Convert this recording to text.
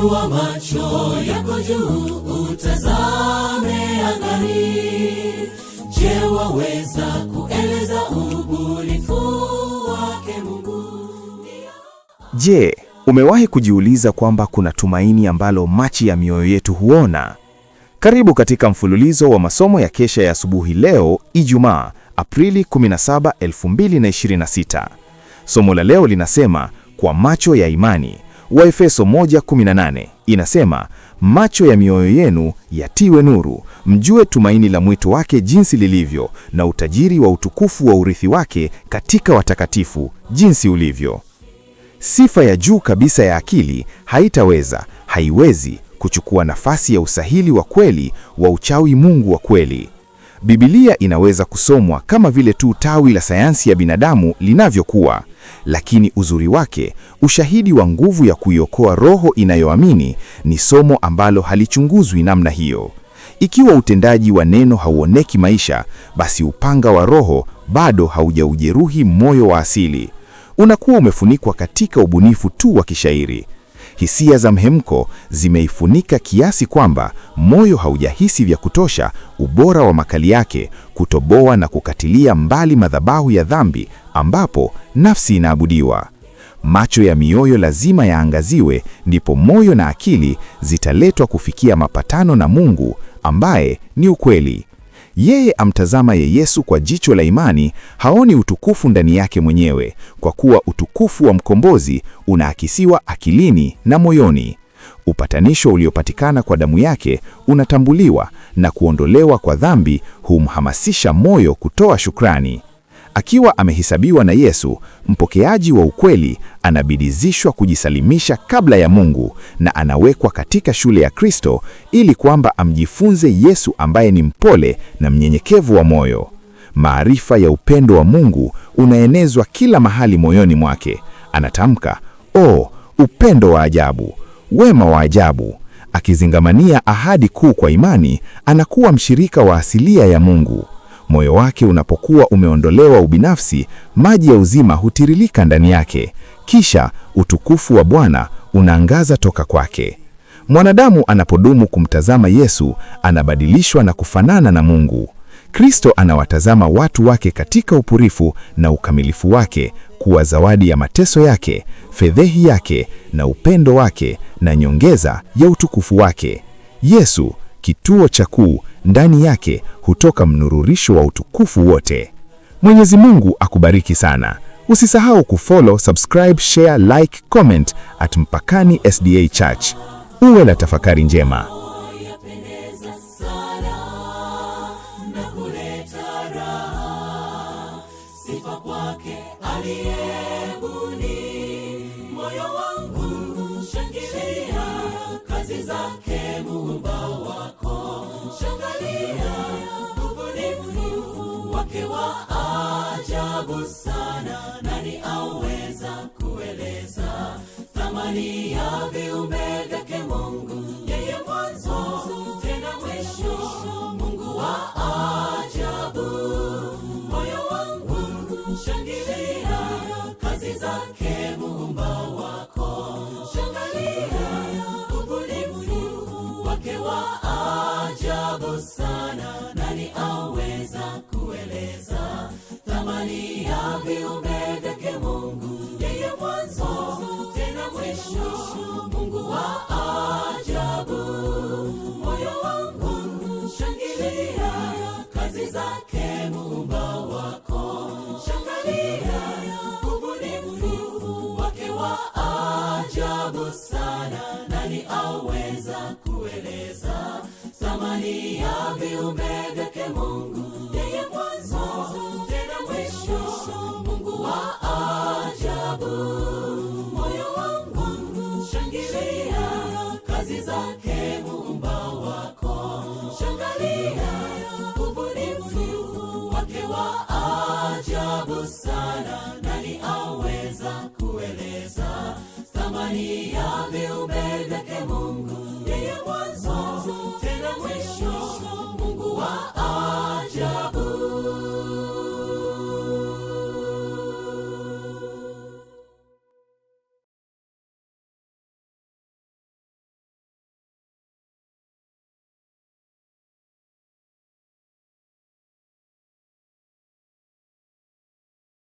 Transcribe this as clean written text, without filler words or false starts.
Inua macho yako juu, utazame angani. Je, waweza kueleza ubunifu wake Mungu? Je, umewahi kujiuliza kwamba kuna tumaini ambalo macho ya mioyo yetu huona? Karibu katika mfululizo wa masomo ya kesha ya asubuhi leo, Ijumaa, Aprili 17, 2026. Somo la leo linasema kwa macho ya imani. Waefeso 1:18 inasema, macho ya mioyo yenu yatiwe nuru, mjue tumaini la mwito wake jinsi lilivyo, na utajiri wa utukufu wa urithi wake katika watakatifu jinsi ulivyo. Sifa ya juu kabisa ya akili haiwezi kuchukua nafasi ya usahili wa kweli wa uchawi Mungu wa kweli. Biblia inaweza kusomwa kama vile tu tawi la sayansi ya binadamu linavyokuwa, lakini uzuri wake, ushahidi wa nguvu ya kuiokoa roho inayoamini, ni somo ambalo halichunguzwi namna hiyo. Ikiwa utendaji wa neno hauoneki maisha, basi upanga wa roho bado haujaujeruhi moyo wa asili. Unakuwa umefunikwa katika ubunifu tu wa kishairi. Hisia za mhemko zimeifunika kiasi kwamba moyo haujahisi vya kutosha ubora wa makali yake kutoboa na kukatilia mbali madhabahu ya dhambi ambapo nafsi inaabudiwa. Macho ya mioyo lazima yaangaziwe, ndipo moyo na akili zitaletwa kufikia mapatano na Mungu ambaye ni ukweli. Yeye amtazamaye Yesu kwa jicho la imani haoni utukufu ndani yake mwenyewe, kwa kuwa utukufu wa mkombozi unaakisiwa akilini na moyoni. Upatanisho uliopatikana kwa damu yake unatambuliwa, na kuondolewa kwa dhambi humhamasisha moyo kutoa shukrani. Akiwa amehesabiwa na Yesu, mpokeaji wa ukweli anabidizishwa kujisalimisha kabla ya Mungu, na anawekwa katika shule ya Kristo ili kwamba amjifunze Yesu ambaye ni mpole na mnyenyekevu wa moyo. Maarifa ya upendo wa Mungu unaenezwa kila mahali moyoni mwake. Anatamka, upendo wa ajabu, wema wa ajabu. Akizingamania ahadi kuu kwa imani, anakuwa mshirika wa asilia ya Mungu. Moyo wake unapokuwa umeondolewa ubinafsi, maji ya uzima hutiririka ndani yake. Kisha utukufu wa Bwana unaangaza toka kwake. Mwanadamu anapodumu kumtazama Yesu, anabadilishwa na kufanana na Mungu. Kristo anawatazama watu wake katika upurifu na ukamilifu wake, kuwa zawadi ya mateso yake, fedhehi yake na upendo wake, na nyongeza ya utukufu wake. Yesu, kituo cha kuu, ndani yake hutoka mnururisho wa utukufu wote. Mwenyezi Mungu akubariki sana. Usisahau kufollow, subscribe, share, like, comment @Mpakani SDA Church. Uwe na tafakari njema. Sifa kwake aliyebuni moyo wangu, shangilia kazi zake Muumba wako. Shangilia ubunifu wake wa ajabu sana. Nani aweza kueleza thamani ya viumbe vyake Mungu? Yeye mwanzo tena mwisho, Mungu wa ajabu. Moyo wangu shangilia kazi zake Muumba wako. Shangilia ubunifu wake wa ajabu sana. Nani aweza kueleza thamani ya viumbe vyake Mungu? Yeye mwanzo tena mwisho, Mungu wa ajabu. Moyo wangu shangilia kazi zake Muumba wako. Shangilia ubunifu wake wa ajabu sana. Nani aweza kueleza thamani ya viumbe vyake Mungu? Yeye mwanzo tena mwisho, Mungu wa ajabu. Moyo wangu shangilia kazi zake Muumba wako. Shangilia ubunifu wake wa ajabu sana. Nani aweza kueleza thamani ya viumbe vyake Mungu? Yeye mwanzo tena mwisho, Mungu wa